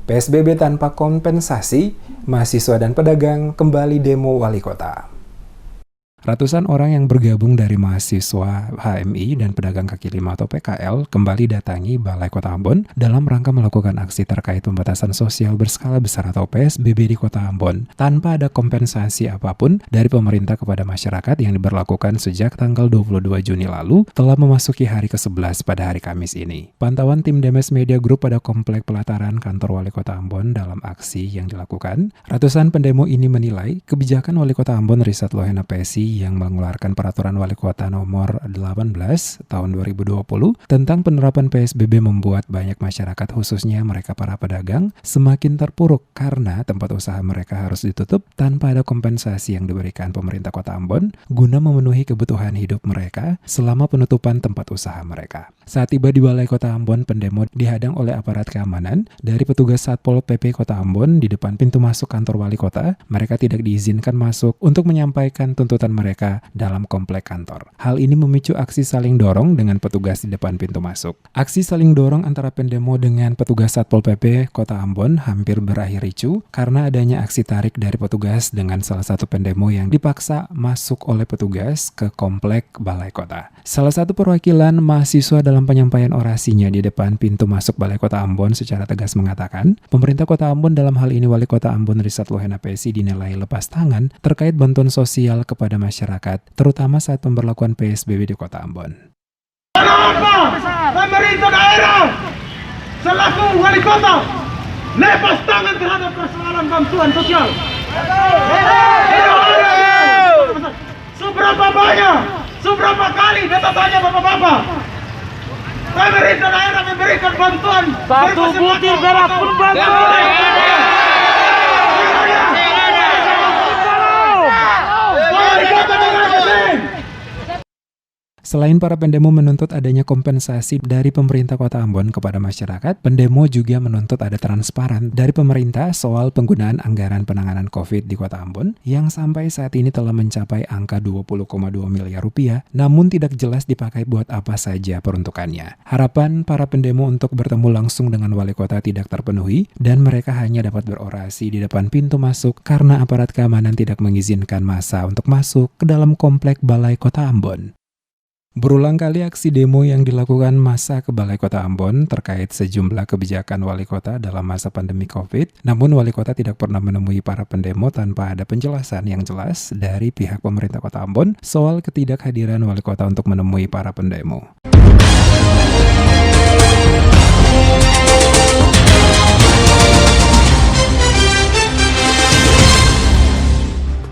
PSBB tanpa kompensasi, mahasiswa dan pedagang kembali demo wali kota. Ratusan orang yang bergabung dari mahasiswa HMI dan pedagang kaki lima atau PKL kembali datangi Balai Kota Ambon dalam rangka melakukan aksi terkait pembatasan sosial berskala besar atau PSBB di Kota Ambon tanpa ada kompensasi apapun dari pemerintah kepada masyarakat yang diberlakukan sejak tanggal 22 Juni lalu telah memasuki hari ke-11 pada hari Kamis ini. Pantauan tim Demes Media Group pada Komplek Pelataran Kantor Wali Kota Ambon dalam aksi yang dilakukan, ratusan pendemo ini menilai kebijakan Wali Kota Ambon Risat Lohena PSI yang mengeluarkan Peraturan Wali Kota Nomor 18 Tahun 2020 tentang penerapan PSBB membuat banyak masyarakat khususnya mereka para pedagang semakin terpuruk karena tempat usaha mereka harus ditutup tanpa ada kompensasi yang diberikan pemerintah Kota Ambon guna memenuhi kebutuhan hidup mereka selama penutupan tempat usaha mereka. Saat tiba di Balai Kota Ambon, pendemo dihadang oleh aparat keamanan dari petugas Satpol PP Kota Ambon di depan pintu masuk kantor Wali Kota. Mereka tidak diizinkan masuk untuk menyampaikan tuntutan mereka dalam komplek kantor. Hal ini memicu aksi saling dorong dengan petugas di depan pintu masuk. Aksi saling dorong antara pendemo dengan petugas Satpol PP Kota Ambon hampir berakhir ricu karena adanya aksi tarik dari petugas dengan salah satu pendemo yang dipaksa masuk oleh petugas ke komplek Balai Kota. Salah satu perwakilan mahasiswa dalam penyampaian orasinya di depan pintu masuk Balai Kota Ambon secara tegas mengatakan, pemerintah Kota Ambon dalam hal ini Wali Kota Ambon Risat Lohena PSI dinilai lepas tangan terkait bantuan sosial kepada masyarakat, terutama saat pemberlakuan PSBB di Kota Ambon. Kenapa pemerintah daerah selaku wali kota lepas tangan terhadap persoalan bantuan sosial? Seberapa banyak, seberapa kali beta tanya bapak-bapak, pemerintah daerah memberikan bantuan satu butir beras pun bantuan. Selain para pendemo menuntut adanya kompensasi dari pemerintah Kota Ambon kepada masyarakat, pendemo juga menuntut ada transparan dari pemerintah soal penggunaan anggaran penanganan COVID di Kota Ambon yang sampai saat ini telah mencapai angka 20,2 miliar rupiah, namun tidak jelas dipakai buat apa saja peruntukannya. Harapan para pendemo untuk bertemu langsung dengan wali kota tidak terpenuhi dan mereka hanya dapat berorasi di depan pintu masuk karena aparat keamanan tidak mengizinkan massa untuk masuk ke dalam komplek Balai Kota Ambon. Berulang kali aksi demo yang dilakukan massa ke Balai Kota Ambon terkait sejumlah kebijakan wali kota dalam masa pandemi COVID, namun wali kota tidak pernah menemui para pendemo tanpa ada penjelasan yang jelas dari pihak pemerintah Kota Ambon soal ketidakhadiran wali kota untuk menemui para pendemo.